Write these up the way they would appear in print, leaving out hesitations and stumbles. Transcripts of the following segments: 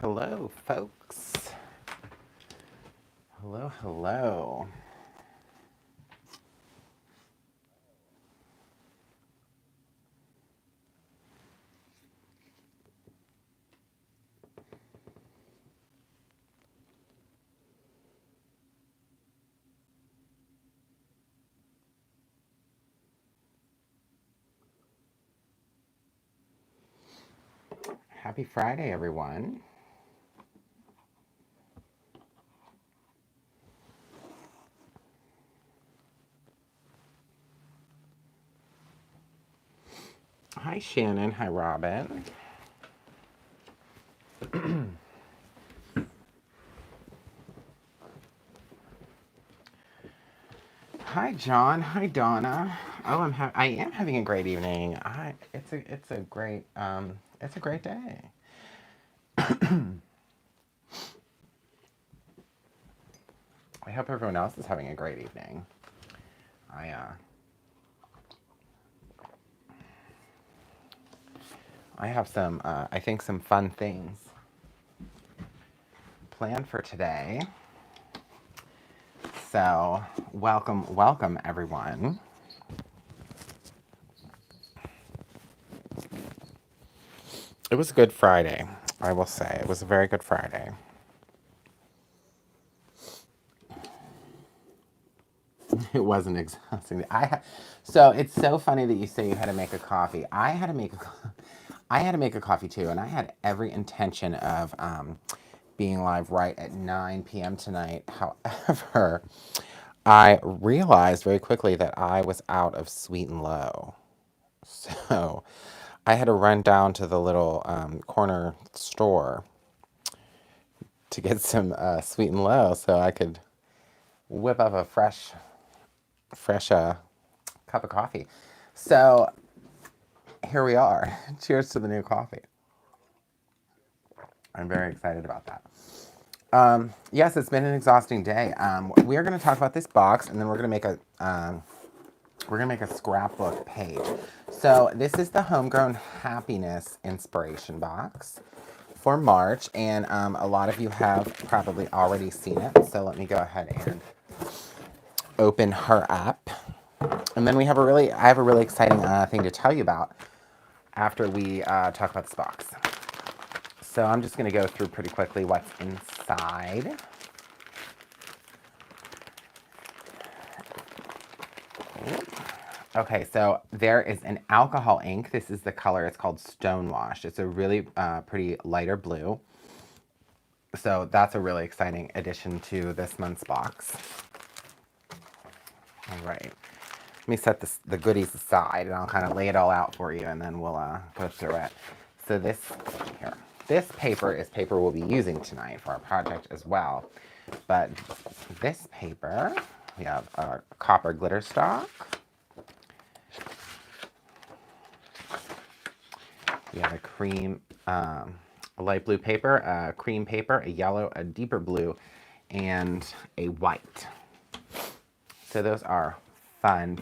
Hello, folks. Hello, hello. Happy Friday, everyone. Hi, Shannon. Hi, Robin. Hi, John. Hi, Donna. Oh, I am having a great evening. It's a great day. I hope everyone else is having a great evening. I uh, I have some I think some fun things planned for today. So welcome everyone. It was a good Friday, I will say. It was a very good Friday. It wasn't exhausting. So it's so funny that you say you had to make a coffee. I had to make a coffee too, and I had every intention of being live right at 9 p.m. tonight. However, I realized very quickly that I was out of sweet and low. So I had to run down to the little corner store to get some sweet and low so I could whip up a fresh cup of coffee. So here we are. Cheers to the new coffee. I'm very excited about that. Yes, it's been an exhausting day. We are going to talk about this box, and then we're gonna make a scrapbook page. So this is the Homegrown Happiness Inspiration Box for March, and a lot of you have probably already seen it. So let me go ahead and open her up, and then I have a really exciting thing to tell you about after we talk about this box. So I'm just going to go through pretty quickly what's inside. Okay, so there is an alcohol ink. This is the color. It's called Stonewash. It's a really pretty lighter blue. So that's a really exciting addition to this month's box. All right. Let me set the goodies aside, and I'll kind of lay it all out for you, and then we'll go through it. So this paper is paper we'll be using tonight for our project as well. But this paper, we have our copper glitter stock. We have a light blue paper, a cream paper, a yellow, a deeper blue, and a white. So those are fun.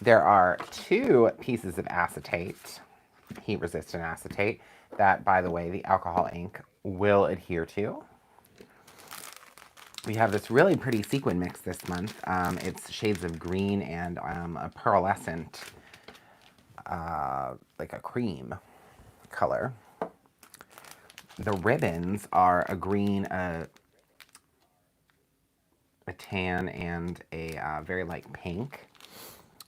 There are 2 pieces of acetate, heat-resistant acetate, that, by the way, the alcohol ink will adhere to. We have this really pretty sequin mix this month. It's shades of green and a pearlescent, like a cream color. The ribbons are a green, a tan, and a very light pink.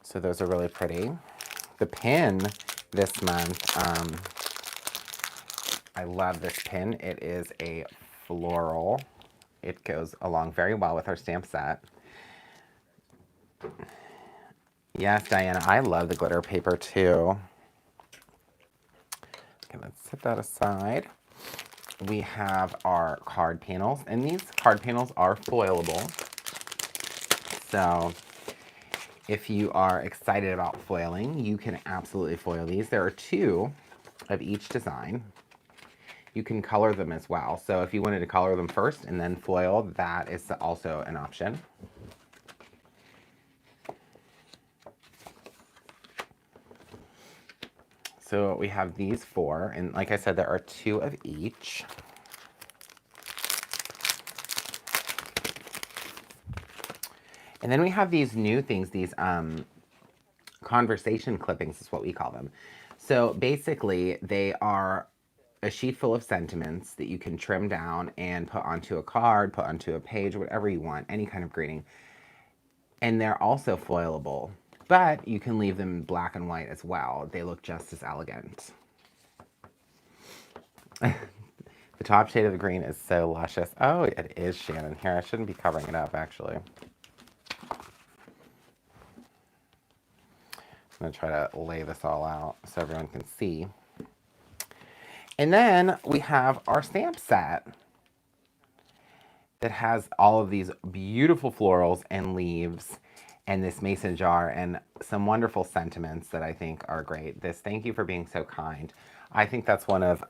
So those are really pretty. The pin this month, I love this pin. It is a floral. It goes along very well with our stamp set. Yes, Diana, I love the glitter paper too. Okay, let's set that aside. We have our card panels, and these card panels are foilable. So if you are excited about foiling, you can absolutely foil these. There are 2 of each design. You can color them as well. So if you wanted to color them first and then foil, that is also an option. So So we have these 4, and like I said, there are 2 of each. And then we have these new things, these conversation clippings is what we call them. So basically, they are a sheet full of sentiments that you can trim down and put onto a card, put onto a page, whatever you want, any kind of greeting. And they're also foilable, but you can leave them black and white as well. They look just as elegant. The top shade of the green is so luscious. Oh, it is, Shannon. Here, I shouldn't be covering it up, actually. I'm going to try to lay this all out so everyone can see. And then we have our stamp set that has all of these beautiful florals and leaves and this mason jar and some wonderful sentiments that I think are great. This "thank you for being so kind." I think that's one of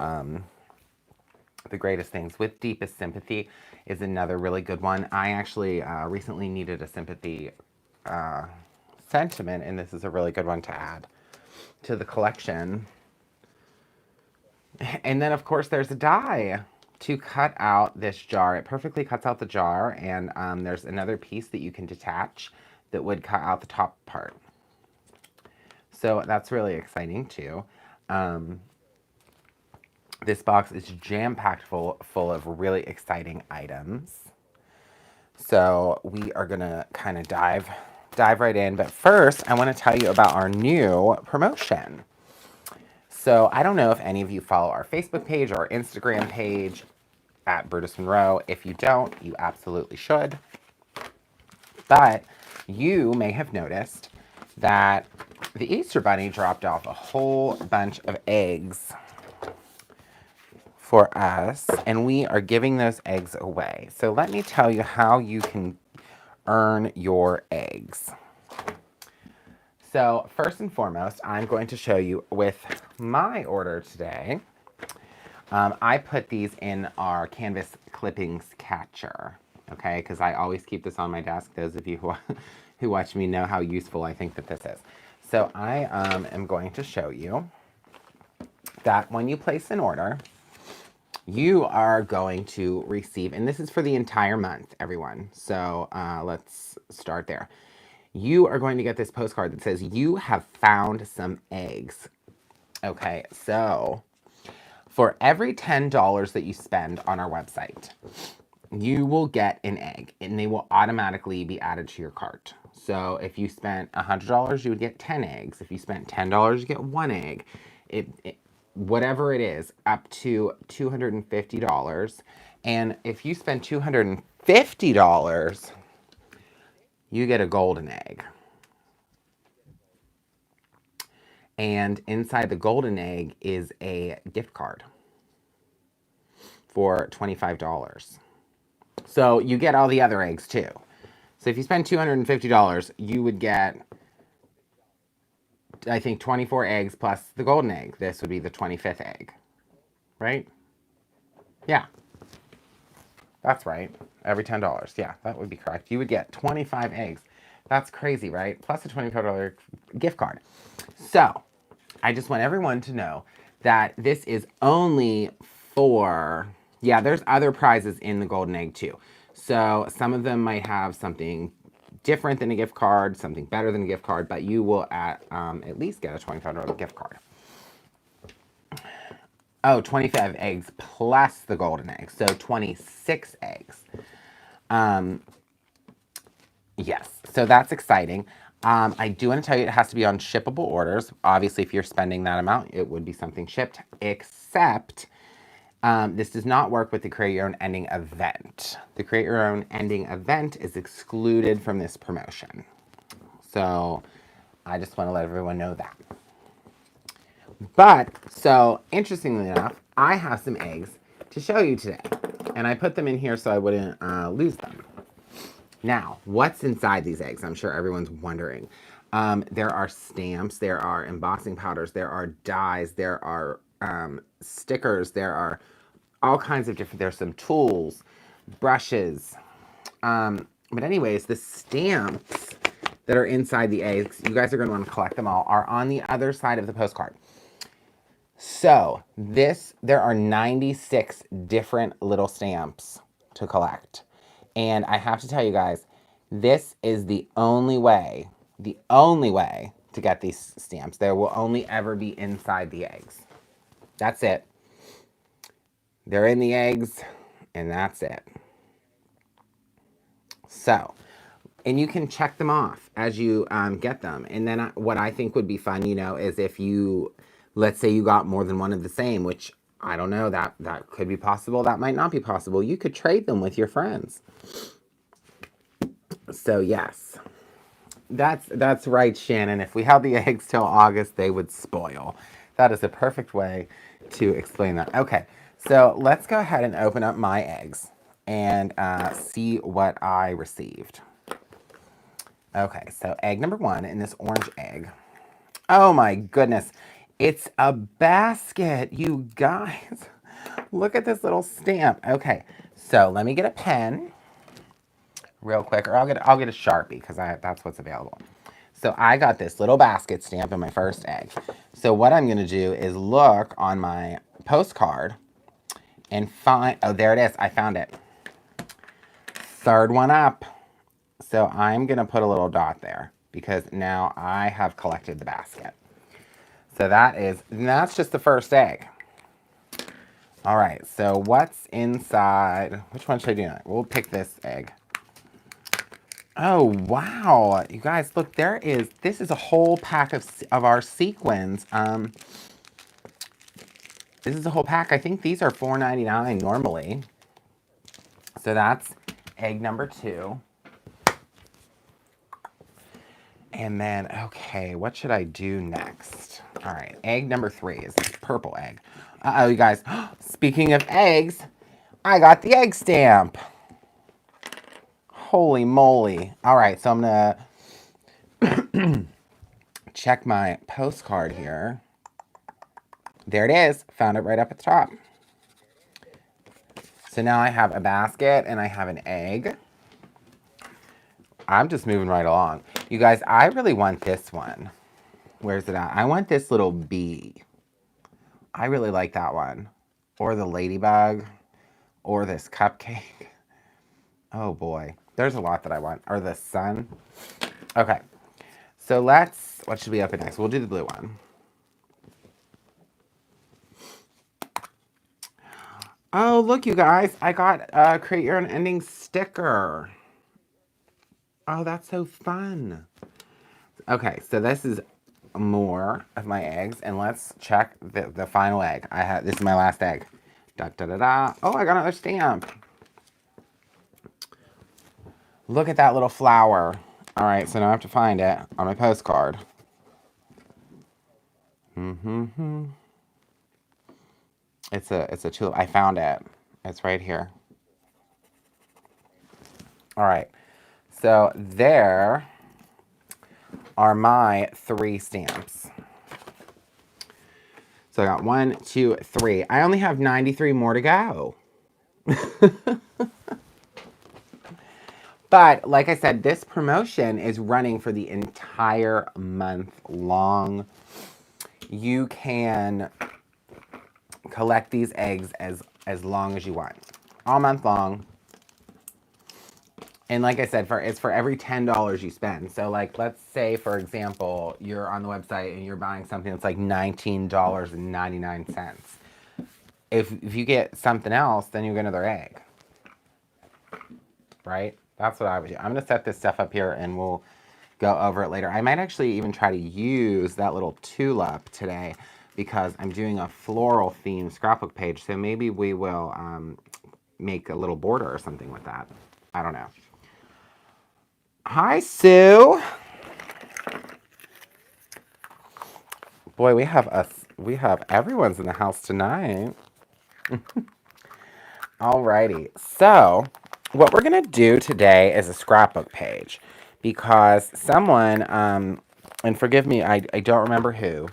the greatest things. "With deepest sympathy" is another really good one. I actually recently needed a sympathy sentiment, and this is a really good one to add to the collection. And then, of course, there's a die to cut out this jar. It perfectly cuts out the jar, and there's another piece that you can detach that would cut out the top part. So that's really exciting, too. This box is jam-packed full of really exciting items. So we are going to kind of dive right in. But first, I want to tell you about our new promotion. So I don't know if any of you follow our Facebook page or Instagram page at Brutus Monroe. If you don't, you absolutely should. But you may have noticed that the Easter Bunny dropped off a whole bunch of eggs for us, and we are giving those eggs away. So let me tell you how you can earn your eggs. So first and foremost, I'm going to show you with my order today. I put these in our canvas clippings catcher, okay? Because I always keep this on my desk. Those of you who watch me know how useful I think that this is. So I am going to show you that when you place an order, you are going to receive, and this is for the entire month, everyone. So let's start there. You are going to get this postcard that says, "You have found some eggs." Okay, so for every $10 that you spend on our website, you will get an egg, and they will automatically be added to your cart. So if you spent $100, you would get 10 eggs. If you spent $10, you get 1 egg. Whatever it is, up to $250. And if you spend $250, you get a golden egg. And inside the golden egg is a gift card for $25. So you get all the other eggs too. So if you spend $250, you would get, I think, 24 eggs plus the golden egg. This would be the 25th egg, right? Yeah, that's right. Every $10. Yeah, that would be correct. You would get 25 eggs. That's crazy, right? Plus a $25 gift card. So I just want everyone to know that this is only for, yeah, there's other prizes in the golden egg too. So some of them might have something different than a gift card, something better than a gift card, but you will at least get a $25 gift card. Oh, 25 eggs plus the golden egg, so 26 eggs. Yes, so that's exciting. I do want to tell you it has to be on shippable orders. Obviously, if you're spending that amount, it would be something shipped, except this does not work with the Create Your Own Ending event. The Create Your Own Ending event is excluded from this promotion. So I just want to let everyone know that. But, so interestingly enough, I have some eggs to show you today. And I put them in here so I wouldn't lose them. Now, what's inside these eggs? I'm sure everyone's wondering. There are stamps, there are embossing powders, there are dies, there are stickers, there are all kinds of different, there's some tools, brushes. But anyways, the stamps that are inside the eggs, you guys are going to want to collect them all, are on the other side of the postcard. So there are 96 different little stamps to collect. And I have to tell you guys, this is the only way to get these stamps. There will only ever be inside the eggs. That's it. They're in the eggs, and that's it. So, and you can check them off as you get them. And then what I think would be fun, is if you, let's say you got more than one of the same, which I don't know, that could be possible. That might not be possible. You could trade them with your friends. So yes, that's right, Shannon. If we held the eggs till August, they would spoil. That is a perfect way to explain that. Okay, so let's go ahead and open up my eggs and see what I received. Okay, so egg number one in this orange egg. Oh my goodness. It's a basket, you guys. Look at this little stamp. Okay, so let me get a pen real quick, or I'll get a Sharpie because that's what's available. So I got this little basket stamp in my first egg. So what I'm gonna do is look on my postcard and find, oh, there it is, I found it. Third one up. So I'm gonna put a little dot there because now I have collected the basket. So that's just the first egg. All right, so what's inside? Which one should I do next? We'll pick this egg. Oh, wow. You guys, look, this is a whole pack of our sequins. This is a whole pack. I think these are $4.99 normally. So that's egg number two. And then, okay, what should I do next? All right, egg number three is this purple egg. Uh-oh, you guys. Speaking of eggs, I got the egg stamp. Holy moly. All right, so I'm going to check my postcard here. There it is. Found it right up at the top. So now I have a basket and I have an egg. I'm just moving right along. You guys, I really want this one. Where's it at? I want this little bee. I really like that one. Or the ladybug. Or this cupcake. Oh boy. There's a lot that I want. Or the sun. Okay. So what should we open next? We'll do the blue one. Oh, look, you guys. I got a Create Your Own Ending sticker. Oh, that's so fun. Okay, so this is more of my eggs, and let's check the final egg. This is my last egg. Da da da da. Oh, I got another stamp. Look at that little flower. All right, so now I have to find it on my postcard. It's a tulip. I found it. It's right here. All right. So there are my 3 stamps. So I got 1, 2, 3. I only have 93 more to go. But like I said, this promotion is running for the entire month long. You can collect these eggs as long as you want. All month long. And like I said, it's for every $10 you spend. So like, let's say, for example, you're on the website and you're buying something that's like $19.99. If you get something else, then you get another egg. Right? That's what I would do. I'm going to set this stuff up here and we'll go over it later. I might actually even try to use that little tulip today because I'm doing a floral themed scrapbook page. So maybe we will make a little border or something with that. I don't know. Hi, Sue. Boy, we have everyone's in the house tonight. Alrighty. So, what we're going to do today is a scrapbook page because someone, and forgive me, I don't remember who.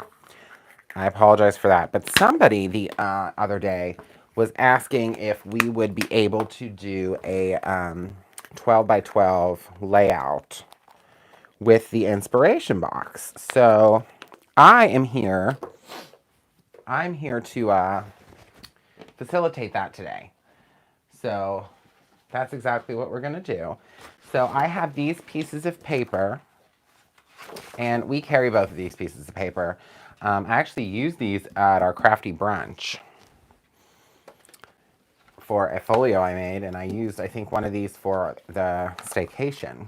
I apologize for that. But somebody the other day was asking if we would be able to do a 12 by 12 layout with the inspiration box. So I am here I'm here to facilitate that today. So that's exactly what we're going to do. So I have these pieces of paper, and we carry both of these pieces of paper. I actually used these at our crafty brunch for a folio I made, and I used, I think, one of these for the staycation.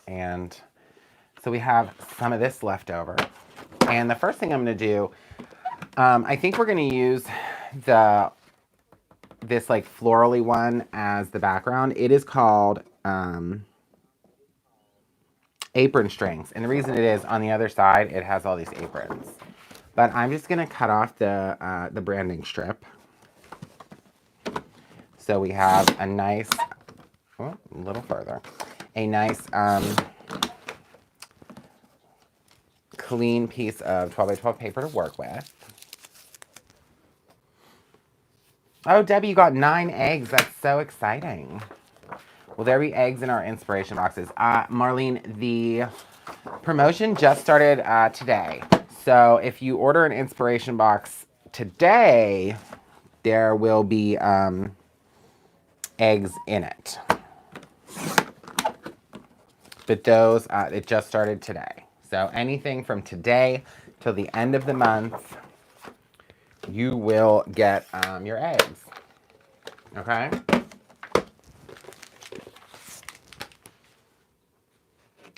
And so we have some of this left over. And the first thing I'm going to do, I think we're going to use this like florally one as the background. It is called apron strings. And the reason it is, on the other side, it has all these aprons. But I'm just going to cut off the branding strip. So we have a nice, oh, a little further, a nice clean piece of 12 by 12 paper to work with. Oh, Debbie, you got 9 eggs. That's so exciting. Will there be eggs in our inspiration boxes? Marlene, the promotion just started today. So if you order an inspiration box today, there will be eggs in it. But those, it just started today. So anything from today till the end of the month, you will get your eggs. Okay?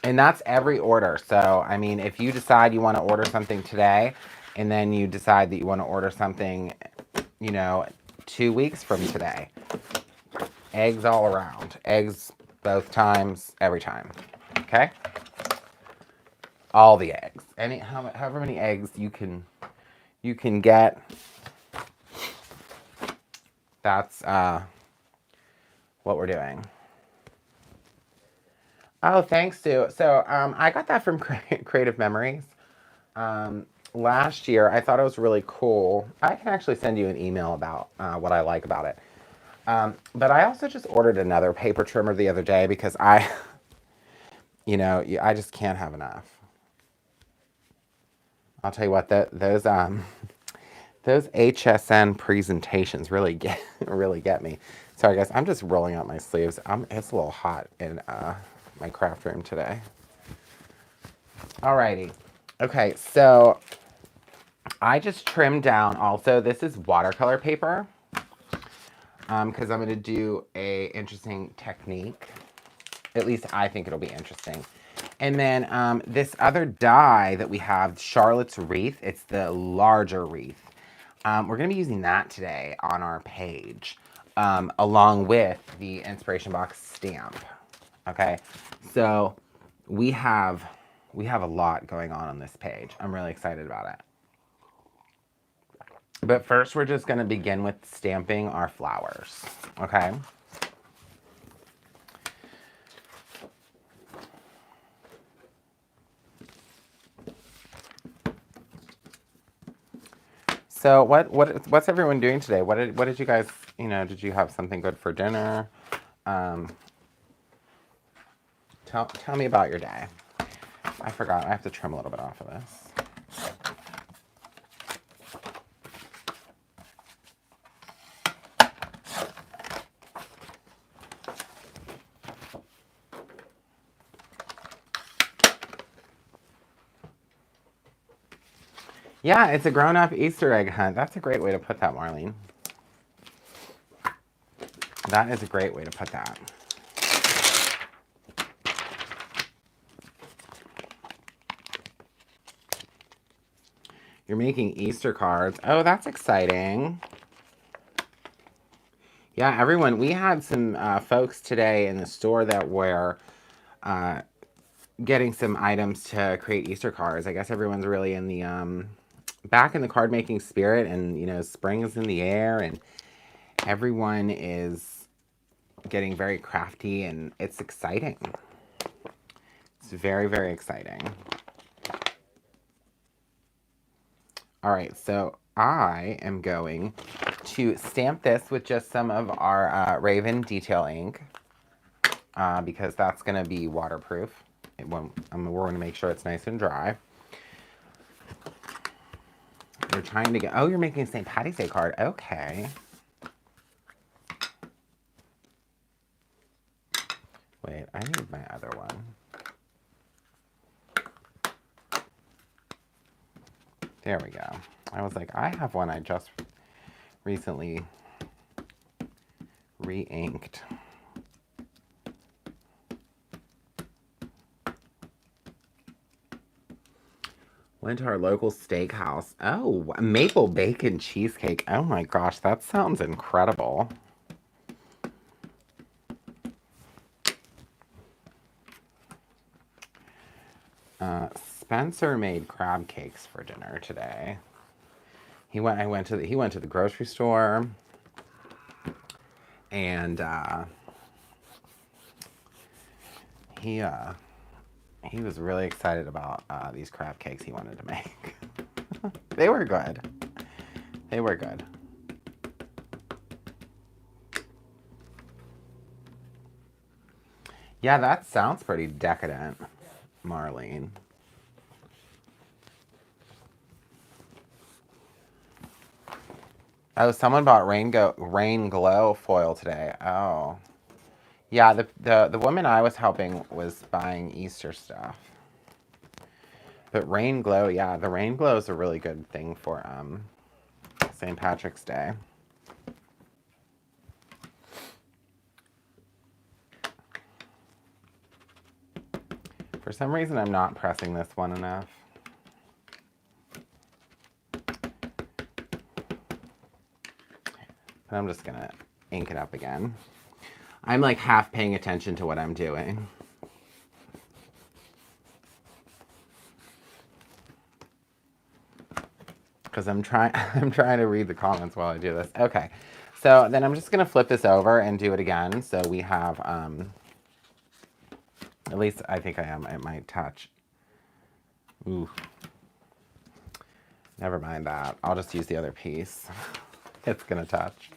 And that's every order. So, I mean, if you decide you want to order something today, and then you decide that you want to order something, you know, 2 weeks from today, eggs all around. Eggs both times, every time. Okay? All the eggs. However many eggs you can get. That's what we're doing. Oh, thanks, Sue. So I got that from Creative Memories. Last year, I thought it was really cool. I can actually send you an email about what I like about it. But I also just ordered another paper trimmer the other day because you know, I just can't have enough. I'll tell you what, those HSN presentations really get me. Sorry, guys, I'm just rolling out my sleeves. It's a little hot in my craft room today. Alrighty. Okay, so I just trimmed down also. This is watercolor paper because I'm going to do a interesting technique. At least I think it'll be interesting. And then this other die that we have, Charlotte's Wreath, it's the larger wreath. We're going to be using that today on our page, along with the inspiration box stamp. Okay, so we have a lot going on this page. I'm really excited about it. But first, we're just going to begin with stamping our flowers. Okay. So what's everyone doing today? What did you guys, you know, did you have something good for dinner? Tell me about your day. I forgot. I have to trim a little bit off of this. Yeah, it's a grown-up Easter egg hunt. That's a great way to put that, Marlene. That is a great way to put that. You're making Easter cards. Oh, that's exciting. Yeah, everyone, we had some folks today in the store that were getting some items to create Easter cards. I guess everyone's really in the back in the card making spirit, and you know, spring is in the air, and everyone is getting very crafty, and it's exciting. It's very, very exciting. All right, so I am going to stamp this with just some of our Raven detail ink because that's going to be waterproof. We're going to make sure it's nice and dry. We're trying to get, oh, you're making a St. Patty's Day card. Okay. Wait, I need my other one. There we go. I was like, I have one I just recently re-inked. Went to our local steakhouse. Oh, maple bacon cheesecake. Oh my gosh, that sounds incredible. Spencer made crab cakes for dinner today. He went to the grocery store, and he was really excited about these crab cakes he wanted to make. They were good. They were good. Yeah, that sounds pretty decadent, Marlene. Oh, someone bought rain glow foil today. Oh. Yeah, the woman I was helping was buying Easter stuff. But rain glow, yeah, the rain glow is a really good thing for St. Patrick's Day. For some reason, I'm not pressing this one enough. But I'm just gonna ink it up again. I'm like half paying attention to what I'm doing. Because I'm trying to read the comments while I do this. Okay. So then I'm just gonna flip this over and do it again. So we have at least I think I am. It might touch. Ooh. Never mind that. I'll just use the other piece. It's gonna touch.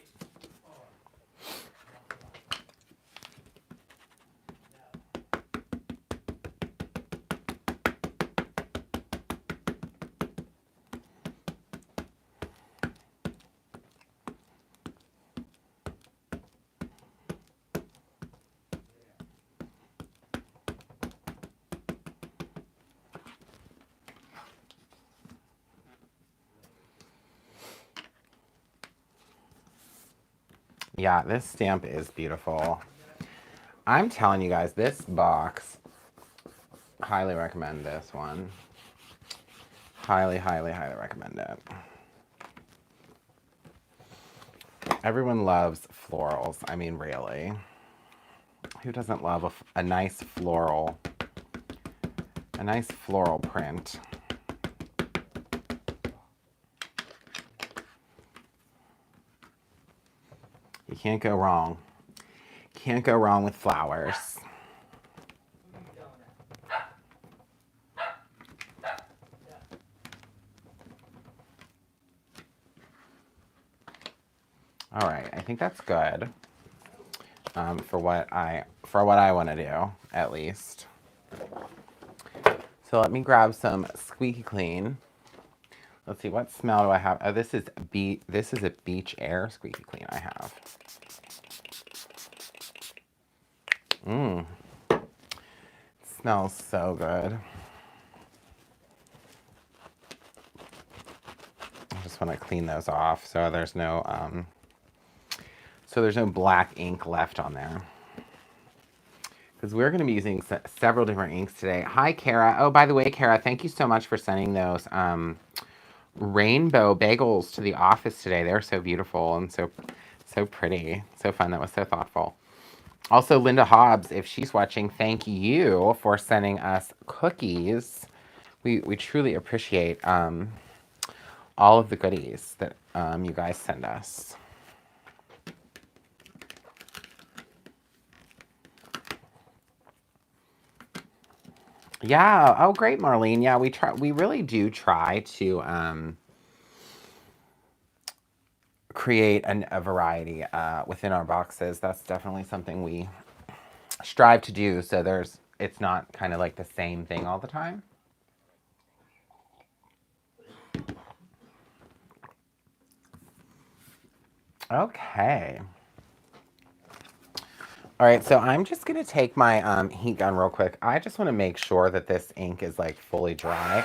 Yeah, this stamp is beautiful. I'm telling you guys, this box, highly recommend this one. Highly, highly, highly recommend it. Everyone loves florals. I mean, really. Who doesn't love a nice floral print? You can't go wrong. Can't go wrong with flowers. All right, I think that's good for what I want to do, at least. So let me grab some Squeaky Clean. Let's see, what smell do I have? Oh, this is a Beach Air Squeaky Clean I have. It smells so good. I just want to clean those off so there's no black ink left on there. Because we're going to be using several different inks today. Hi, Kara. Oh, by the way, Kara, thank you so much for sending those rainbow bagels to the office today. They're so beautiful and so pretty. So fun. That was so thoughtful. Also, Linda Hobbs, if she's watching, thank you for sending us cookies. We truly appreciate all of the goodies that you guys send us. Yeah. Oh, great, Marlene. Yeah, we really do try to create a variety within our boxes. That's definitely something we strive to do. So it's not kind of like the same thing all the time. Okay. All right, so I'm just gonna take my heat gun real quick. I just want to make sure that this ink is like fully dry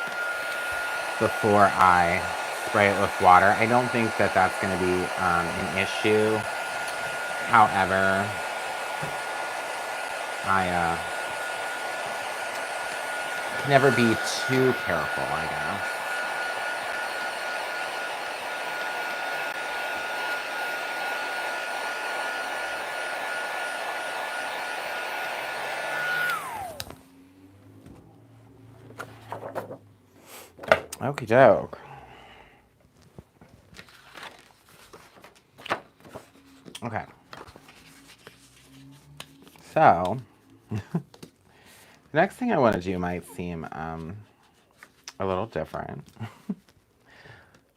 before I spray it with water. I don't think that that's gonna be an issue. However, I can never be too careful, I guess. Okie doke. Okay. So, the next thing I want to do might seem a little different,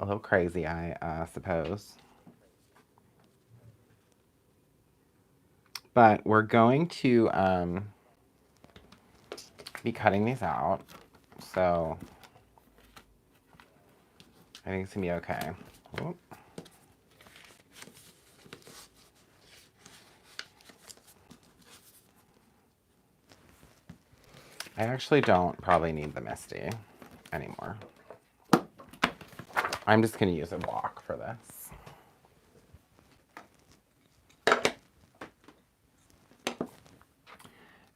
a little crazy, I suppose. But we're going to be cutting these out, so I think it's gonna be okay. Oop. I actually don't probably need the Misty anymore. I'm just gonna use a block for this.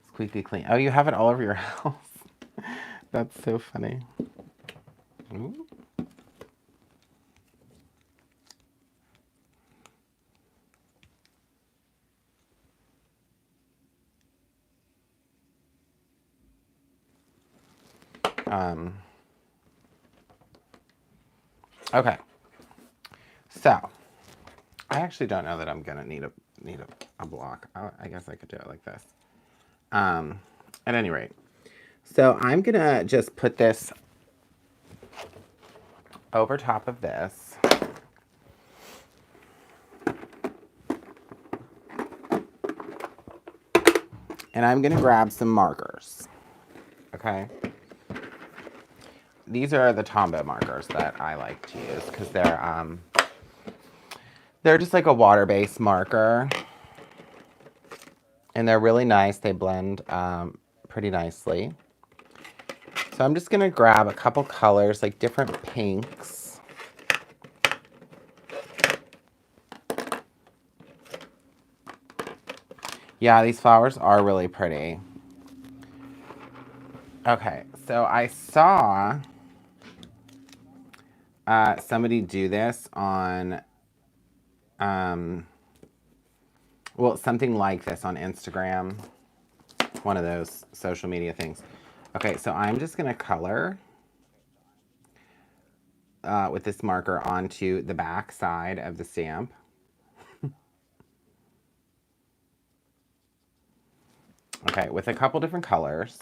Squeaky clean. Oh, you have it all over your house. That's so funny. Ooh. Okay. So, I actually don't know that I'm gonna need a block. I guess I could do it like this. At any rate, so I'm gonna just put this over top of this. And I'm gonna grab some markers. Okay. These are the Tombow markers that I like to use because they're just like a water-based marker. And they're really nice. They blend pretty nicely. So I'm just gonna grab a couple colors, like different pinks. Yeah, these flowers are really pretty. Okay, so I saw somebody do this on, well, something like this on Instagram, one of those social media things. Okay, so I'm just gonna color with this marker onto the back side of the stamp. Okay, with a couple different colors.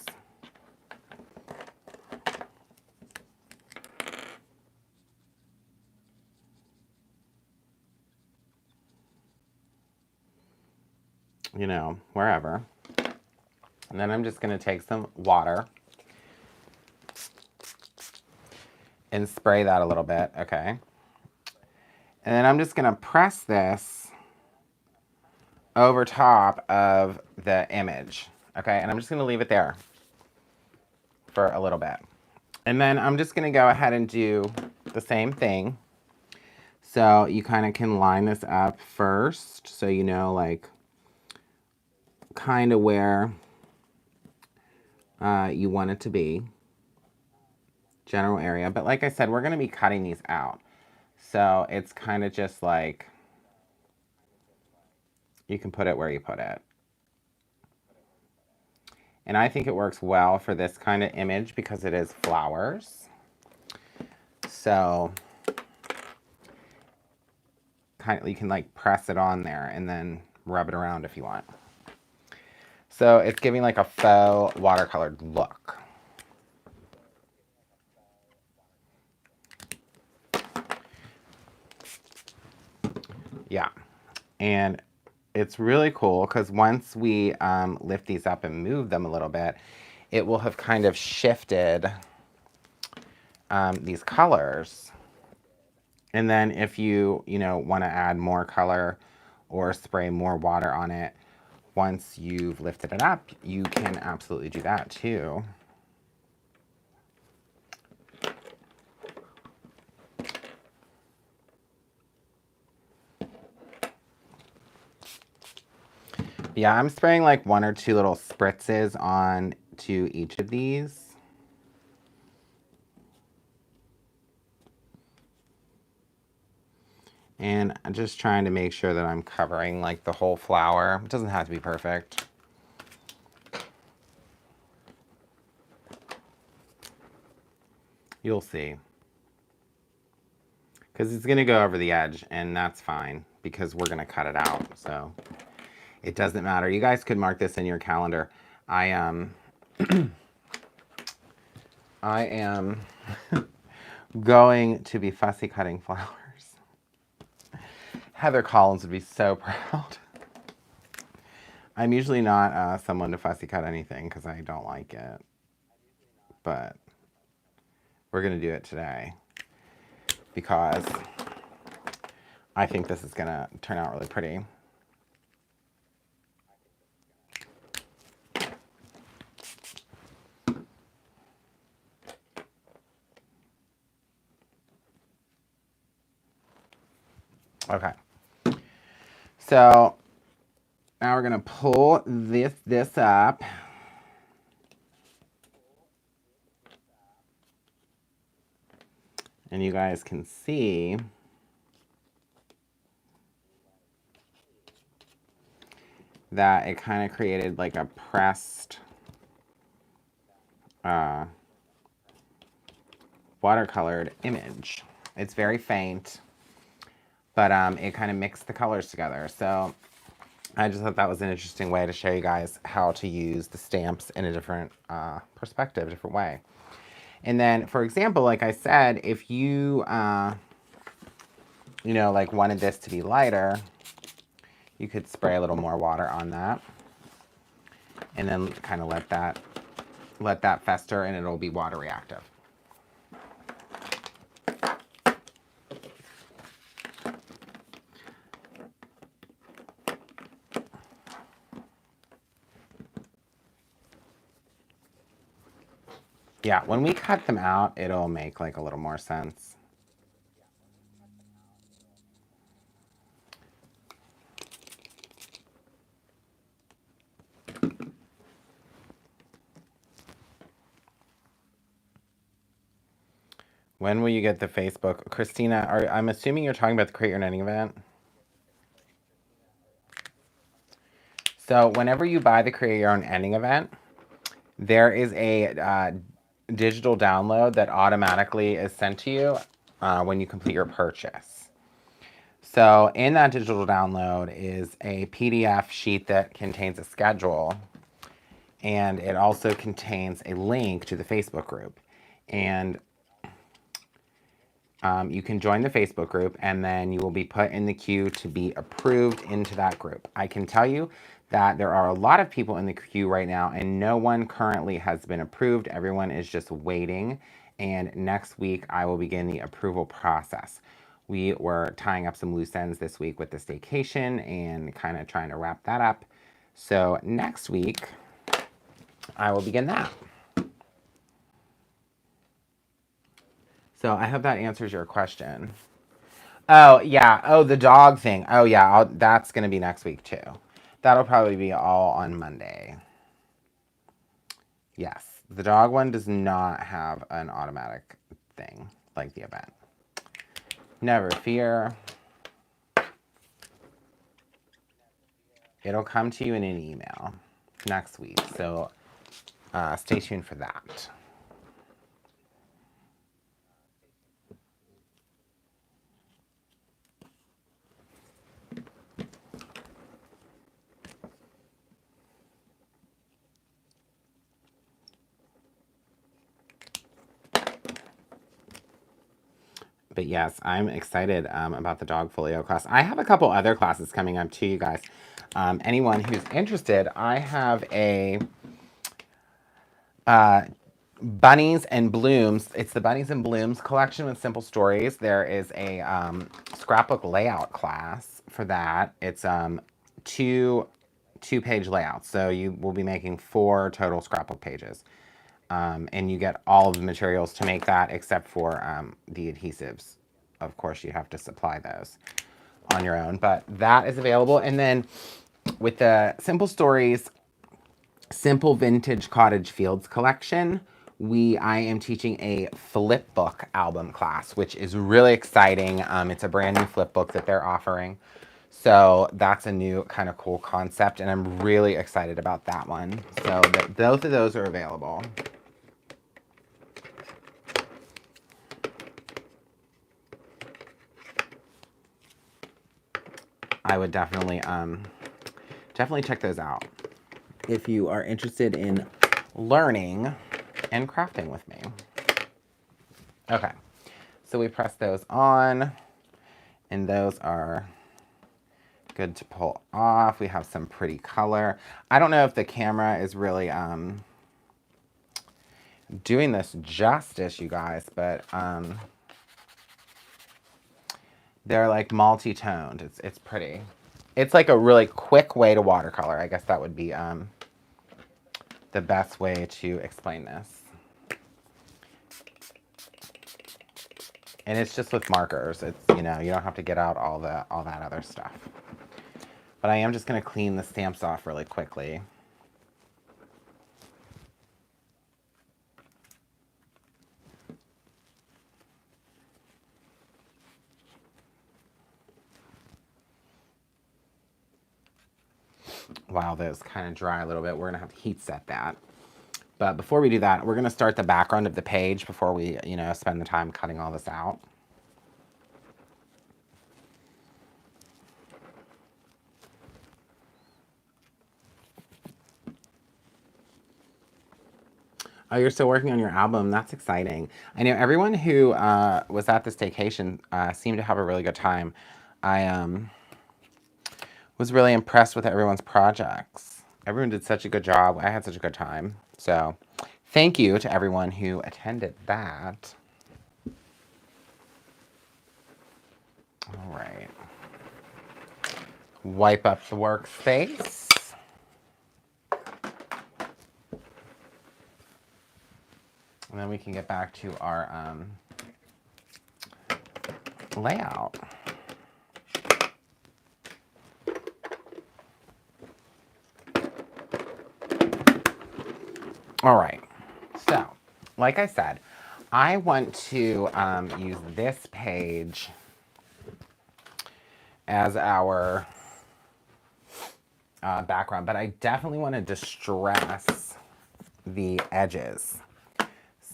You know, wherever. And then I'm just going to take some water and spray that a little bit, okay? And then I'm just going to press this over top of the image, okay? And I'm just going to leave it there for a little bit. And then I'm just going to go ahead and do the same thing. So you kind of can line this up first so you know, like, kind of where you want it to be. General area. But like I said, we're going to be cutting these out. So it's kind of just like, you can put it where you put it. And I think it works well for this kind of image because it is flowers. So kind of, you can like press it on there and then rub it around if you want. So it's giving like a faux watercolored look. Yeah. And it's really cool because once we lift these up and move them a little bit, it will have kind of shifted these colors And then if you want to add more color or spray more water on it, once you've lifted it up, you can absolutely do that too. Yeah, I'm spraying like 1 or 2 little spritzes on to each of these. And I'm just trying to make sure that I'm covering like the whole flower. It doesn't have to be perfect. You'll see. Because it's going to go over the edge, and that's fine because we're going to cut it out. So it doesn't matter. You guys could mark this in your calendar. I am going to be fussy cutting flowers. Heather Collins would be so proud. I'm usually not someone to fussy cut anything because I don't like it. But we're going to do it today because I think this is going to turn out really pretty. Okay. So now we're going to pull this up. And you guys can see that it kind of created like a pressed watercolored image. It's very faint, but it kind of mixed the colors together. So I just thought that was an interesting way to show you guys how to use the stamps in a different perspective, different way. And then, for example, like I said, if you, like wanted this to be lighter, you could spray a little more water on that, and then kind of let that fester, and it'll be water reactive. Yeah, when we cut them out, it'll make like a little more sense. When will you get the Facebook? Christina, I'm assuming you're talking about the Create Your Knitting event. So whenever you buy the Create Your Own Ending event, there is a digital download that automatically is sent to you when you complete your purchase. So in that digital download is a PDF sheet that contains a schedule, and it also contains a link to the Facebook group. And you can join the Facebook group, and then you will be put in the queue to be approved into that group. I can tell you that there are a lot of people in the queue right now, and no one currently has been approved. Everyone is just waiting, and next week I will begin the approval process. We were tying up some loose ends this week with the staycation and kind of trying to wrap that up. So next week I will begin that. So I hope that answers your question. Oh, yeah. Oh, the dog thing. Oh, yeah. That's going to be next week, too. That'll probably be all on Monday. Yes. The dog one does not have an automatic thing like the event. Never fear. It'll come to you in an email next week. So stay tuned for that. But yes, I'm excited about the dog folio class. I have a couple other classes coming up too, you guys. Anyone who's interested, I have a Bunnies and Blooms. It's the Bunnies and Blooms collection with simple stories. There is a scrapbook layout class for that. It's two-page layouts. So you will be making 4 total scrapbook pages. And you get all of the materials to make that except for the adhesives. Of course, you have to supply those on your own, but that is available. And then with the Simple Stories Simple Vintage Cottage Fields collection, I am teaching a flip book album class, which is really exciting. It's a brand new flip book that they're offering. So that's a new kind of cool concept, and I'm really excited about that one. So both of those are available. I would definitely check those out if you are interested in learning and crafting with me. Okay, so we press those on, and those are good to pull off. We have some pretty color. I don't know if the camera is really doing this justice, you guys, but they're like multi-toned. It's pretty. It's like a really quick way to watercolor. I guess that would be the best way to explain this. And it's just with markers. It's, you know, you don't have to get out all that other stuff. But I am just going to clean the stamps off really quickly. While those kind of dry a little bit, we're going to have to heat set that. But before we do that, we're going to start the background of the page before we, you know, spend the time cutting all this out. Oh, you're still working on your album. That's exciting. I know everyone who was at this staycation seemed to have a really good time. I was really impressed with everyone's projects. Everyone did such a good job. I had such a good time. So thank you to everyone who attended that. All right. Wipe up the workspace. And then we can get back to our layout. All right. So, like I said, I want to use this page as our background, but I definitely want to distress the edges.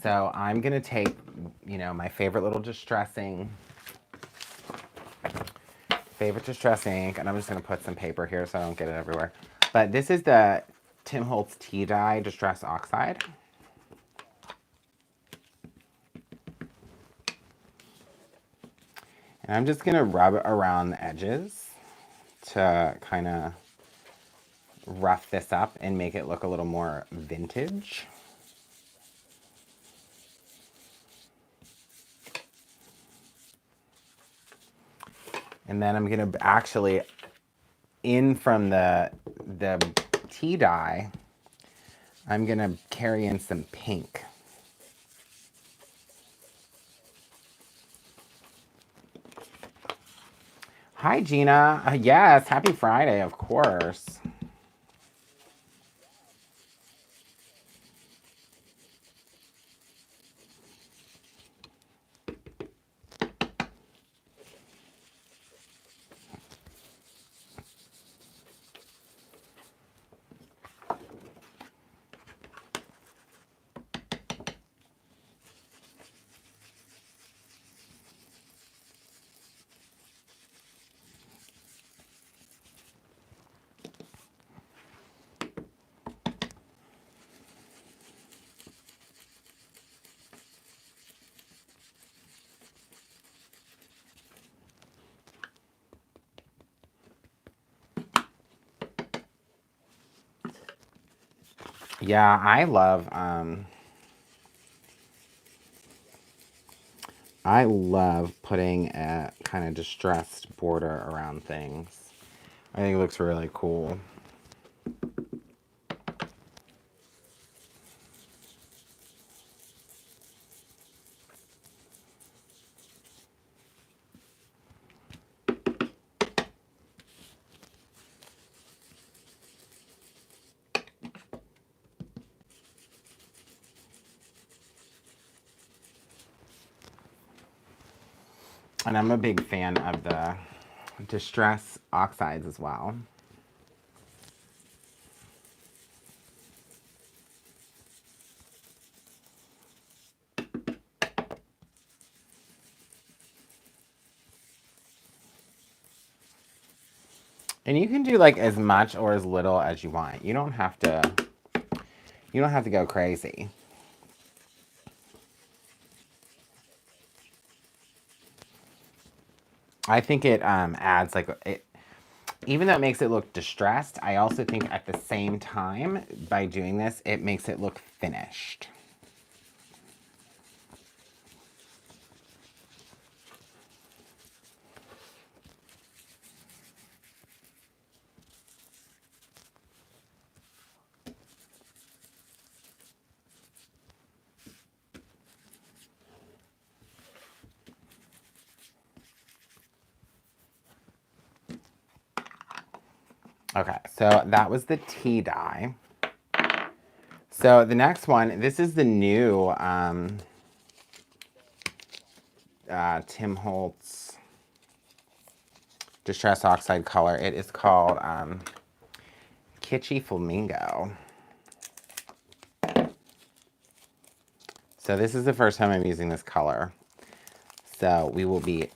So I'm going to take, you know, my favorite distressing ink, and I'm just going to put some paper here so I don't get it everywhere. But this is the Tim Holtz Tea Dye Distress Oxide. And I'm just going to rub it around the edges to kind of rough this up and make it look a little more vintage. And then I'm going to actually, in from the tea dye, I'm going to carry in some pink. Hi, Gina. Yes, happy Friday, of course. Yeah, I love I love putting a kind of distressed border around things. I think it looks really cool. And I'm a big fan of the distress oxides as well. And you can do like as much or as little as you want. You don't have to go crazy. I think it adds like it, even though it makes it look distressed, I also think at the same time by doing this, it makes it look finished. Okay, so that was the tea dye. So the next one, this is the new Tim Holtz Distress Oxide color. It is called Kitschy Flamingo. So this is the first time I'm using this color. So we will be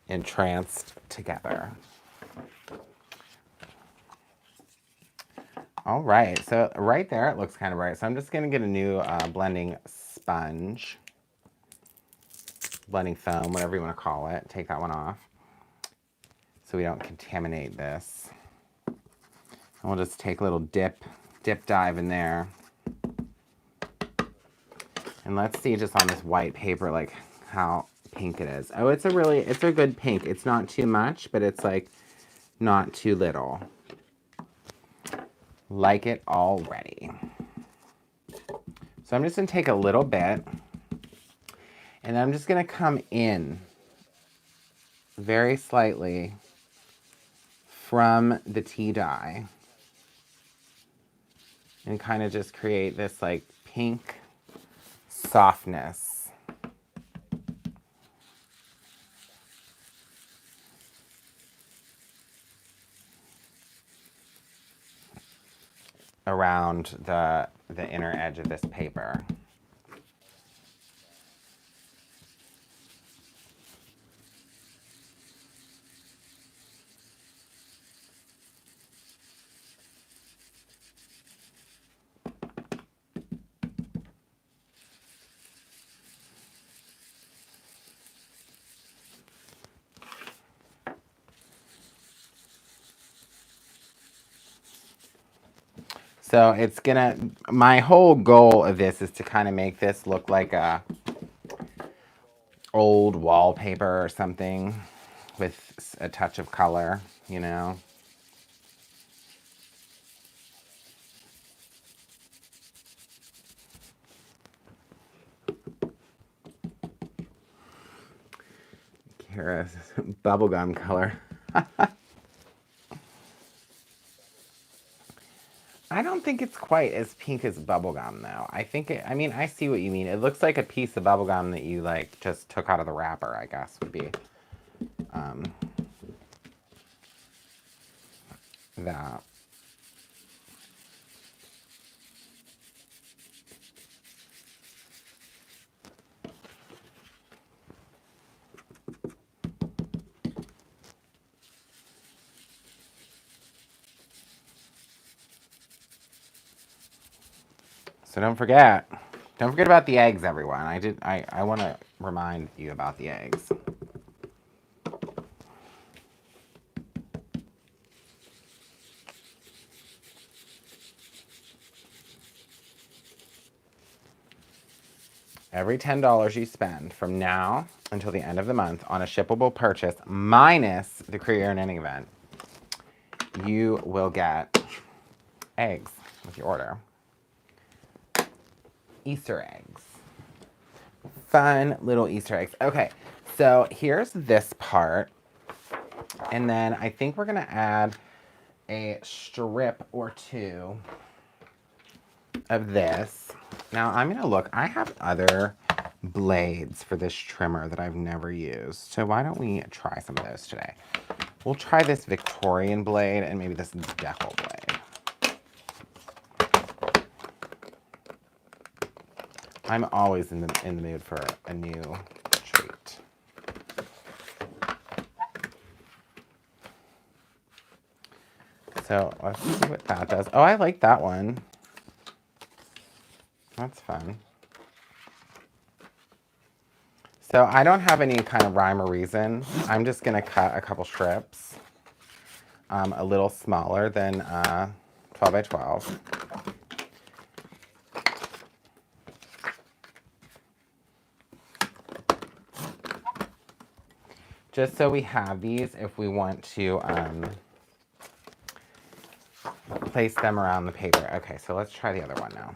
entranced together. All right, so right there it looks kind of bright. So I'm just gonna get a new blending sponge, blending foam, whatever you wanna call it. Take that one off so we don't contaminate this. And we'll just take a little dip dive in there. And let's see just on this white paper, like how pink it is. Oh, it's a good pink. It's not too much, but it's like not too little. Like it already. So I'm just gonna take a little bit and I'm just gonna come in very slightly from the tea dye and kind of just create this like pink softness around the inner edge of this paper. So it's gonna, my whole goal of this is to kind of make this look like a old wallpaper or something with a touch of color, you know. Kara's bubblegum color. I don't think it's quite as pink as bubblegum though. I think it, I mean, I see what you mean. It looks like a piece of bubblegum that you like just took out of the wrapper, I guess would be that. So don't forget about the eggs, everyone. I want to remind you about the eggs. Every $10 you spend from now until the end of the month on a shippable purchase minus the Career Earning event, you will get eggs with your order. Easter eggs. Fun little Easter eggs. Okay, so here's this part. And then I think we're going to add a strip or two of this. Now I'm going to look. I have other blades for this trimmer that I've never used. So why don't we try some of those today? We'll try this Victorian blade and maybe this decal blade. I'm always in the mood for a new treat. So let's see what that does. Oh, I like that one. That's fun. So I don't have any kind of rhyme or reason. I'm just going to cut a couple strips, a little smaller than 12 by 12. Just so we have these if we want to place them around the paper. Okay, so let's try the other one now.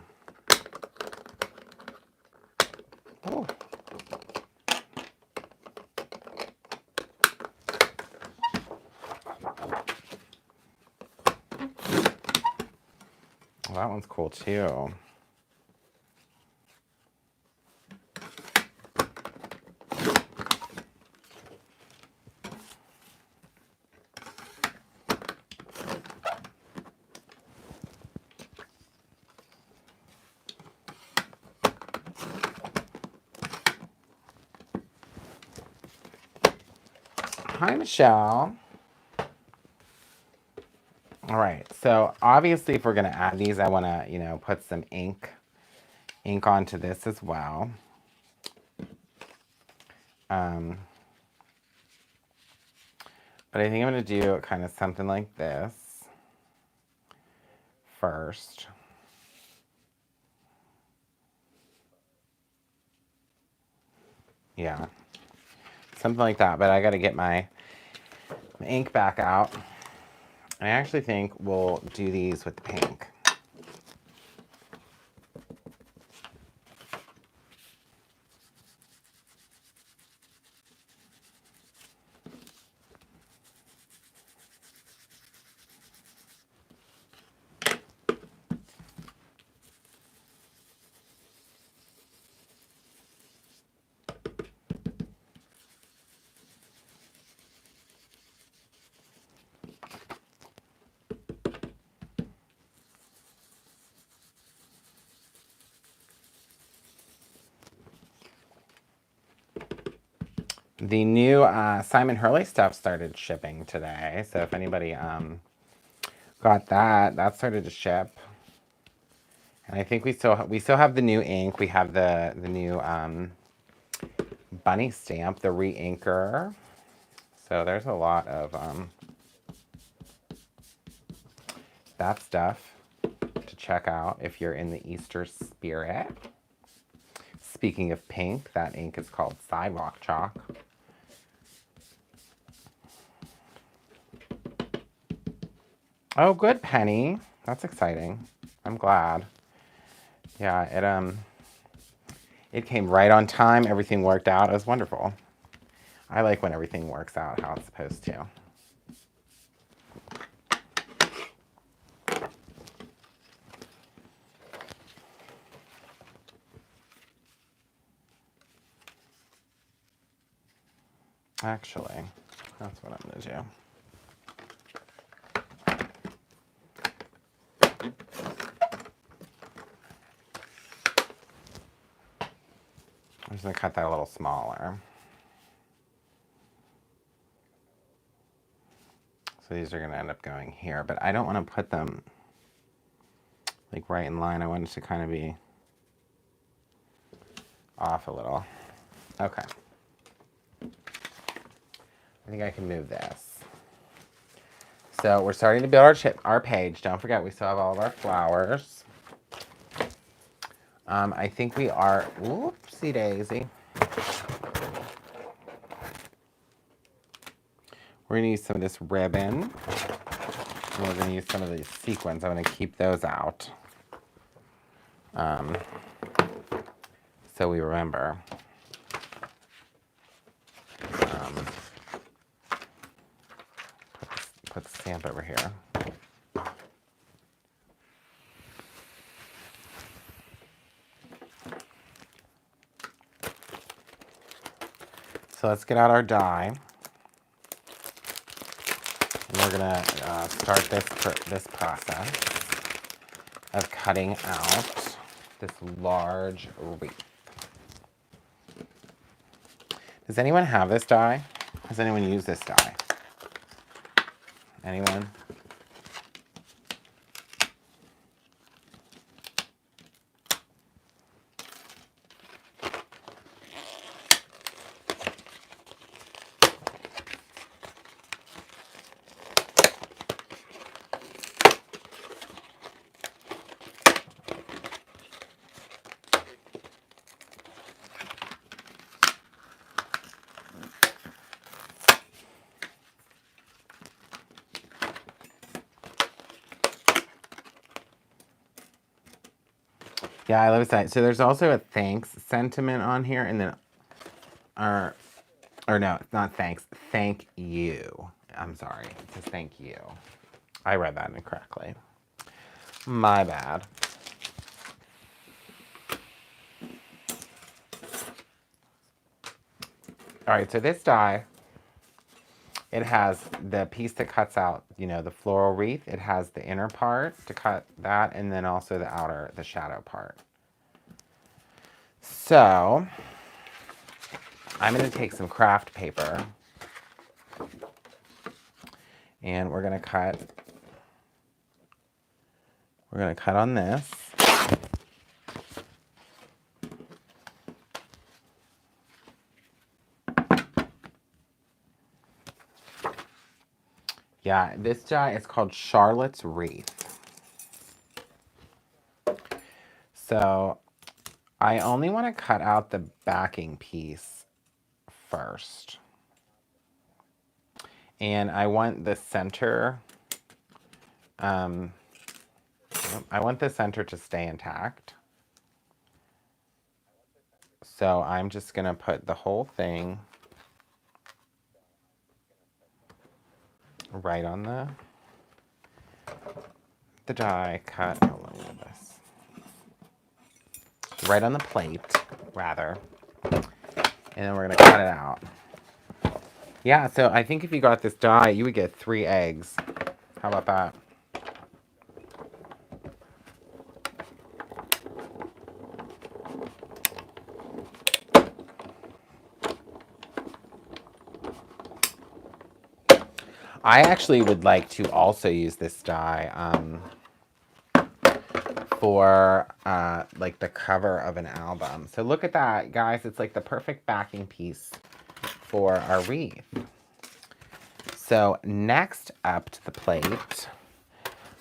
Oh. Well, that one's cool too. Hi, Michelle. All right, so obviously if we're gonna add these, I wanna, put some ink onto this as well. But I think I'm gonna do kind of something like this first. Yeah, something like that, but I gotta get my ink back out. I actually think we'll do these with the pink. The new Simon Hurley stuff started shipping today, so if anybody got that, that started to ship. And I think we still have the new ink. We have the new bunny stamp, the re-inker. So there's a lot of that stuff to check out if you're in the Easter spirit. Speaking of pink, that ink is called Sidewalk Chalk. Oh, good, Penny. That's exciting. I'm glad. Yeah, it came right on time. Everything worked out. It was wonderful. I like when everything works out how it's supposed to. Actually, that's what I'm going to do. I'm just going to cut that a little smaller. So these are going to end up going here, but I don't want to put them like right in line. I want it to kind of be off a little. Okay. I think I can move this. So we're starting to build our page. Don't forget, we still have all of our flowers. I think we are, whoopsie daisy. We're gonna use some of this ribbon. And we're gonna use some of these sequins. I'm gonna keep those out. So we remember. Put the stamp over here. So let's get out our die. And we're gonna start this process of cutting out this large wreath. Does anyone have this die? Has anyone used this die? Anyone? Yeah, I love it. So there's also a thanks sentiment on here, and then, or no, not thanks. Thank you. I'm sorry. It says thank you. I read that incorrectly. My bad. All right, so this die, it has the piece that cuts out, you know, the floral wreath. It has the inner part to cut that, and then also the outer, the shadow part. So I'm going to take some craft paper, and we're going to cut on this. Yeah, this die is called Charlotte's Wreath. So I only want to cut out the backing piece first. And I want the center, I want the center to stay intact. So I'm just going to put the whole thing right on the die cut. Oh, let me do this. Right on the plate, rather. And then we're going to cut it out. Yeah, so I think if you got this die, you would get 3 eggs. How about that? I actually would like to also use this die for like the cover of an album. So look at that, guys. It's like the perfect backing piece for our wreath. So next up to the plate,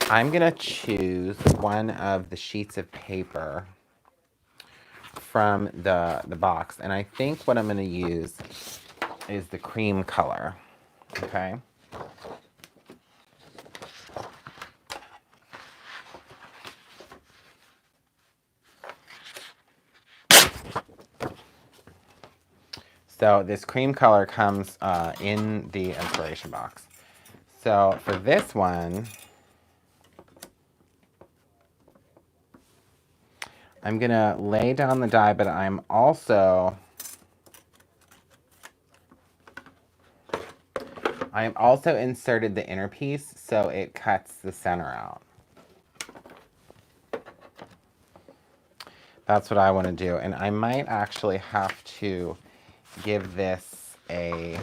I'm going to choose one of the sheets of paper from the box. And I think what I'm going to use is the cream color. Okay. So this cream color comes in the inspiration box. So for this one, I'm gonna lay down the die, but I'm also inserted the inner piece so it cuts the center out. That's what I want to do, and I might actually have to give this an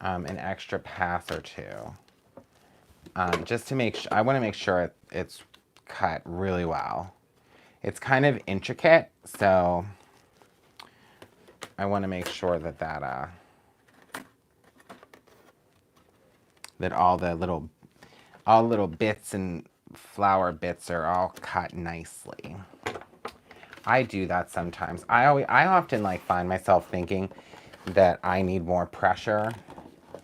extra pass or two, just to make sure. I want to make sure it's cut really well. It's kind of intricate, so I want to make sure that that all the little bits and flour bits are all cut nicely. I do that sometimes. I often like find myself thinking that I need more pressure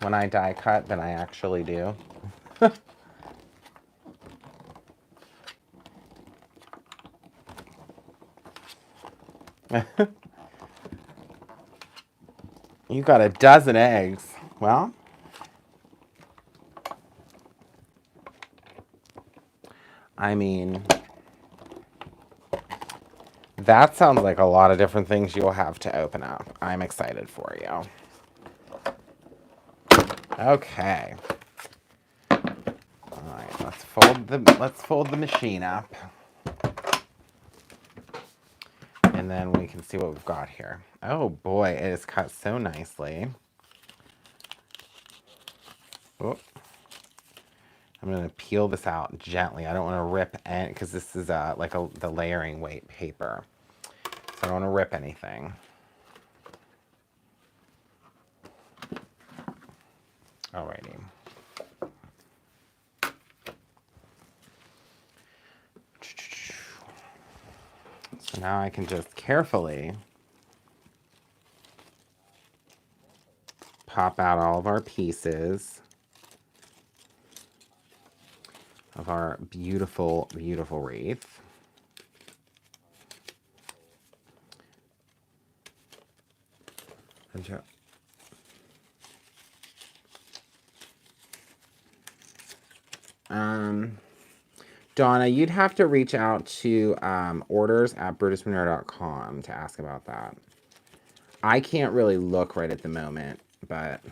when I die cut than I actually do. You got a dozen eggs. Well, I mean, that sounds like a lot of different things you'll have to open up. I'm excited for you. Okay. All right, let's fold the machine up. And then we can see what we've got here. Oh boy, it is cut so nicely. Oh, I'm going to peel this out gently. I don't want to rip any, because this is the layering weight paper. So I don't want to rip anything. Alrighty. So now I can just carefully pop out all of our pieces of our beautiful, beautiful wreath. Donna, you'd have to reach out to orders@brutusmanure.com to ask about that. I can't really look right at the moment, but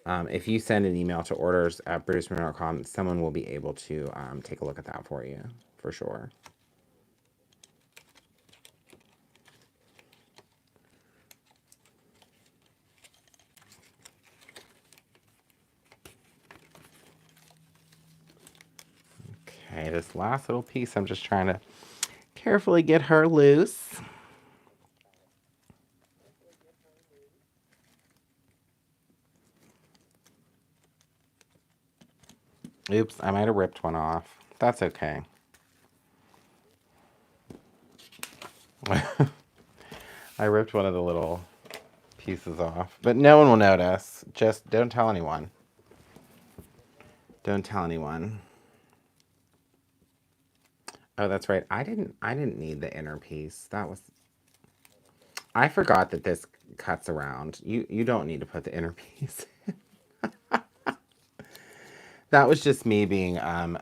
if you send an email to orders@brutusmanure.com, someone will be able to take a look at that for you, for sure. Okay, this last little piece, I'm just trying to carefully get her loose. Oops, I might have ripped one off. That's okay. I ripped one of the little pieces off, but no one will notice. Just don't tell anyone. Don't tell anyone. Oh, that's right. I didn't need the inner piece. I forgot that this cuts around. You don't need to put the inner piece. That was just me being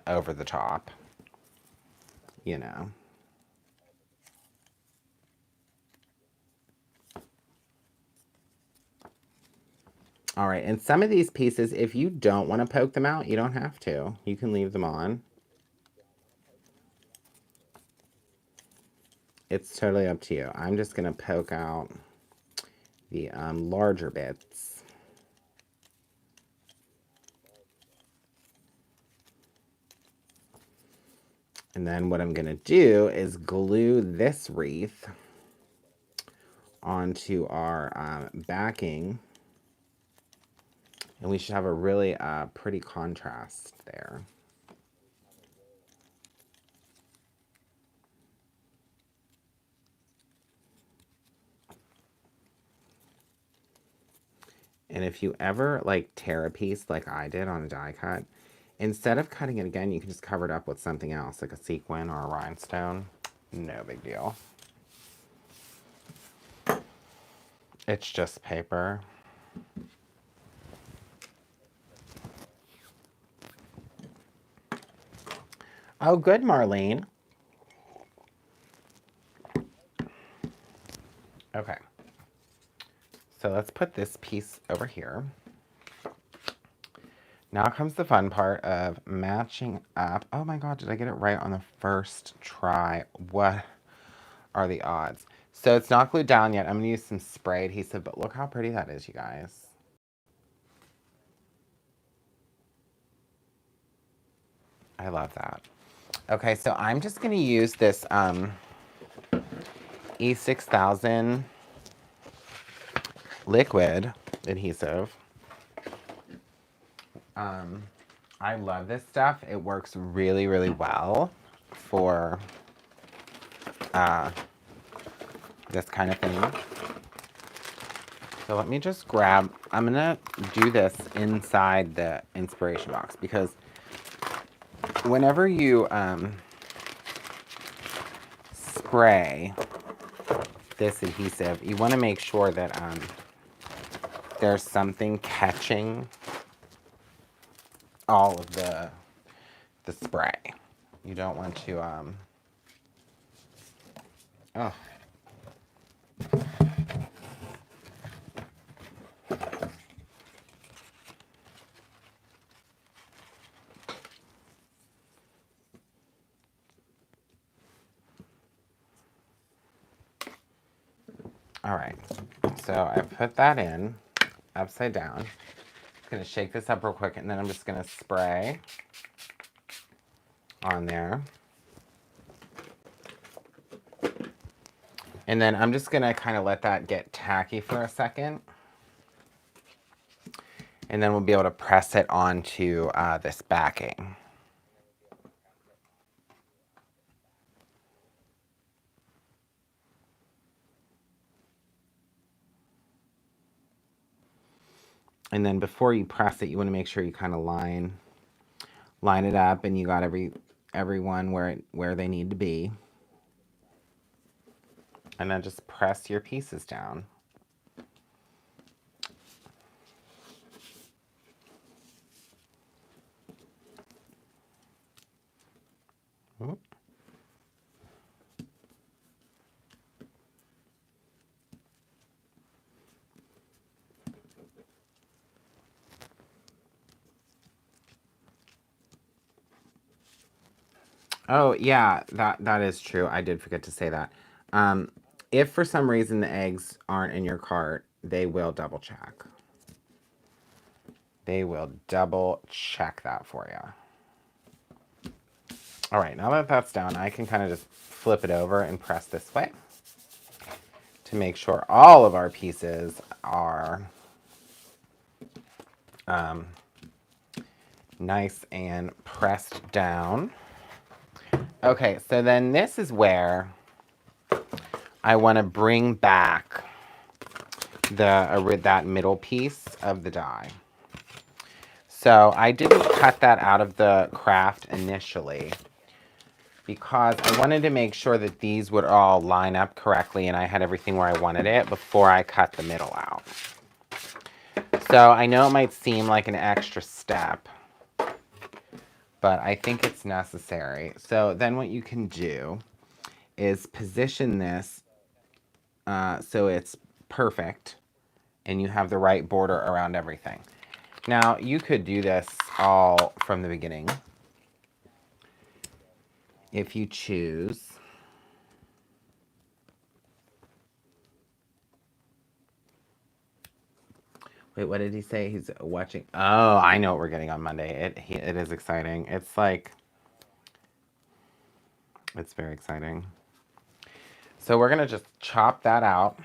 over the top. You know. All right, and some of these pieces, if you don't want to poke them out, you don't have to. You can leave them on. It's totally up to you. I'm just going to poke out the larger bits. And then what I'm going to do is glue this wreath onto our backing. And we should have a really pretty contrast there. And if you ever like tear a piece like I did on a die cut, instead of cutting it again, you can just cover it up with something else, like a sequin or a rhinestone. No big deal. It's just paper. Oh, good, Marlene. Okay. So let's put this piece over here. Now comes the fun part of matching up. Oh my God, did I get it right on the first try? What are the odds? So it's not glued down yet. I'm gonna use some spray adhesive, but look how pretty that is, you guys. I love that. Okay, so I'm just gonna use this E6000 liquid adhesive. I love this stuff. It works really, really well for this kind of thing. So let me just grab, I'm gonna do this inside the inspiration box because whenever you spray this adhesive, you want to make sure that there's something catching all of the spray. You don't want to oh. All right, so I put that in upside down. I'm gonna shake this up real quick and then I'm just gonna spray on there. And then I'm just gonna kind of let that get tacky for a second. And then we'll be able to press it onto this backing. And then before you press it, you want to make sure you kind of line it up and you got everyone where they need to be. And then just press your pieces down. Oop. Oh, yeah, that is true. I did forget to say that. If for some reason the eggs aren't in your cart, they will double check. They will double check that for you. All right, now that that's down, I can kind of just flip it over and press this way to make sure all of our pieces are nice and pressed down. Okay, so then this is where I want to bring back that middle piece of the die. So I didn't cut that out of the craft initially because I wanted to make sure that these would all line up correctly and I had everything where I wanted it before I cut the middle out. So I know it might seem like an extra step, but I think it's necessary. So then what you can do is position this so it's perfect and you have the right border around everything. Now, you could do this all from the beginning if you choose. Wait, what did he say? He's watching. Oh, I know what we're getting on Monday. It is exciting. It's like, it's very exciting. So we're going to just chop that out.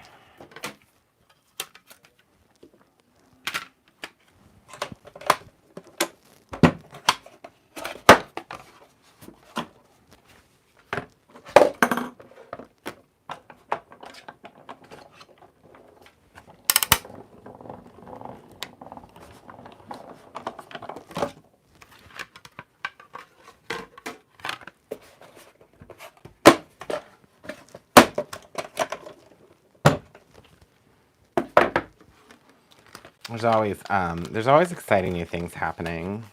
There's always exciting new things happening.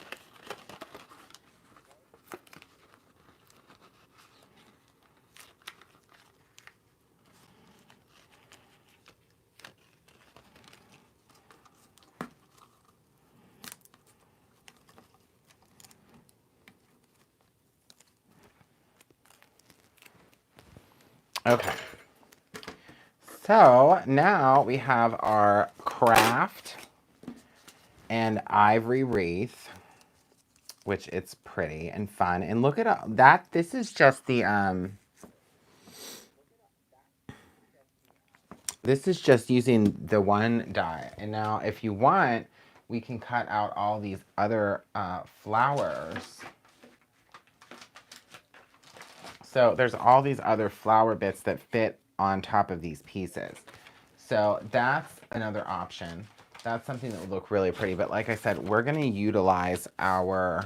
Okay. So now we have our craft and ivory wreath, which it's pretty and fun. And look at that. This is just this is just using the one die. And now if you want, we can cut out all these other flowers. So there's all these other flower bits that fit on top of these pieces. So that's another option. That's something that would look really pretty. But like I said, we're going to utilize our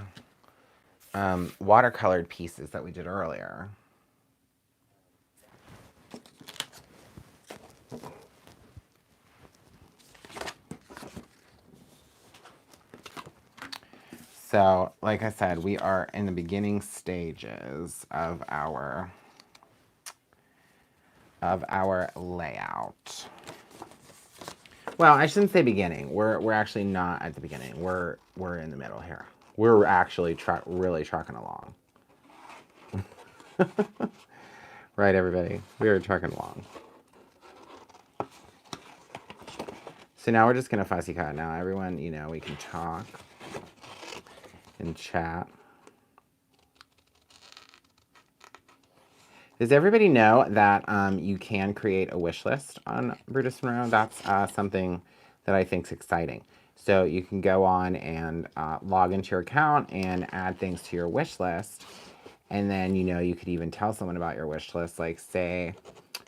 watercolored pieces that we did earlier. So, like I said, we are in the beginning stages of our layout. Well, I shouldn't say beginning. We're actually not at the beginning. We're in the middle here. We're actually really trucking along. Right, everybody? We are trucking along. So now we're just going to fussy cut. Now, everyone, you know, we can talk and chat. Does everybody know that you can create a wish list on Brutus Monroe? That's something that I think is exciting. So you can go on and log into your account and add things to your wish list. And then, you know, you could even tell someone about your wish list. Like, say,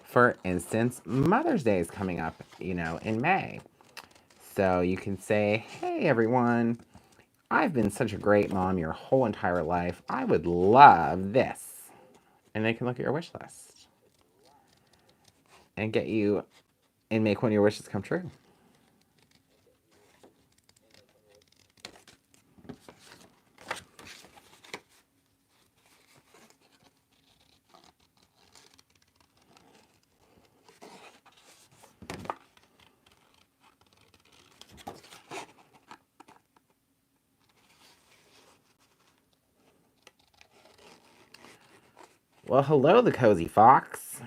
for instance, Mother's Day is coming up, you know, in May. So you can say, hey, everyone, I've been such a great mom your whole entire life. I would love this. And they can look at your wish list and get you and make one of your wishes come true. Well, hello, the Cozy Fox.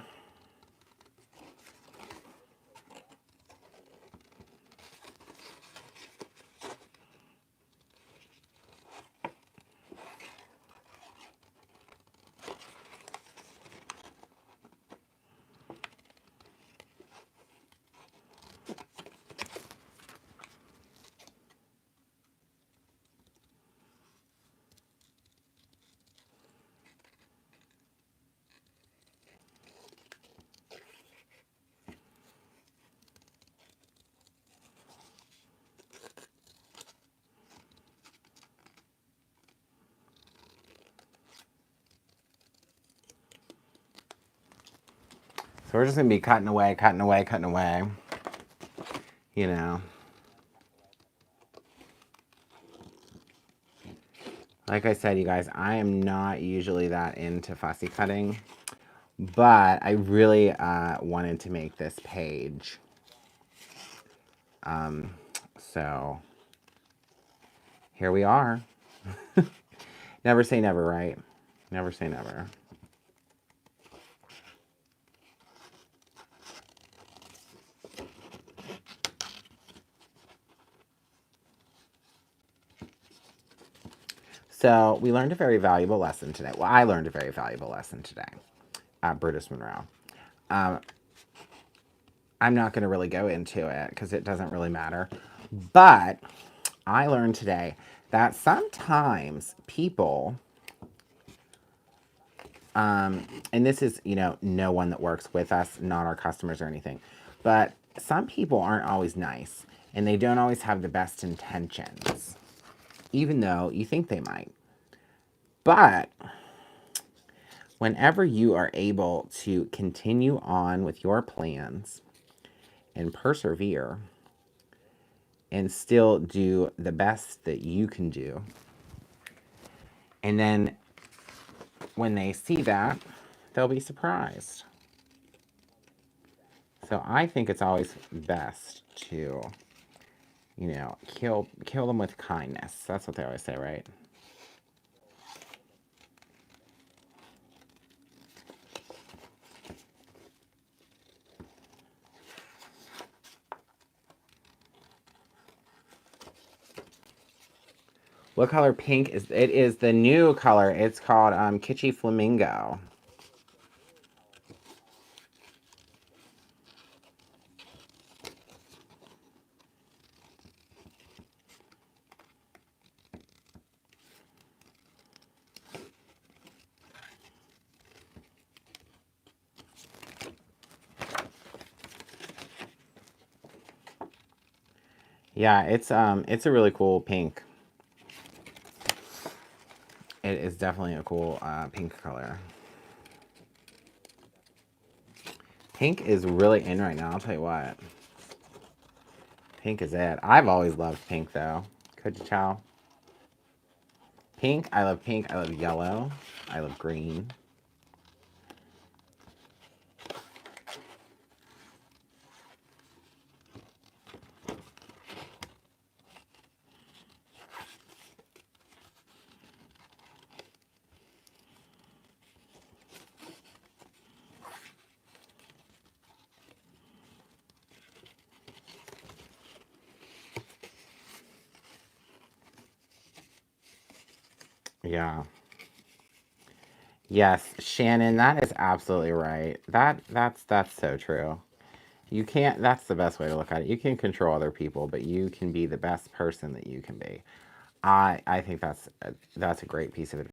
So we're just going to be cutting away, cutting away, cutting away. You know. Like I said, you guys, I am not usually that into fussy cutting. But I really wanted to make this page. So here we are. Never say never, right? Never say never. So we learned a very valuable lesson today. Well, I learned a very valuable lesson today at Brutus Monroe. I'm not going to really go into it because it doesn't really matter. But I learned today that sometimes people, and this is, you know, no one that works with us, not our customers or anything, but some people aren't always nice and they don't always have the best intentions, even though you think they might. But whenever you are able to continue on with your plans and persevere and still do the best that you can do, and then when they see that, they'll be surprised. So I think it's always best to, you know, kill them with kindness. That's what they always say, right? What color pink is it? Is the new color. It's called Kitschy Flamingo. Yeah, it's a really cool pink. It is definitely a cool pink color. Pink is really in right now, I'll tell you what. Pink is it. I've always loved pink though. Could you tell? Pink, I love pink. I love yellow. I love green. Yeah. Yes, Shannon, that is absolutely right. That's so true. You can't, that's the best way to look at it. You can control other people, but you can be the best person that you can be. I think that's a great piece of advice.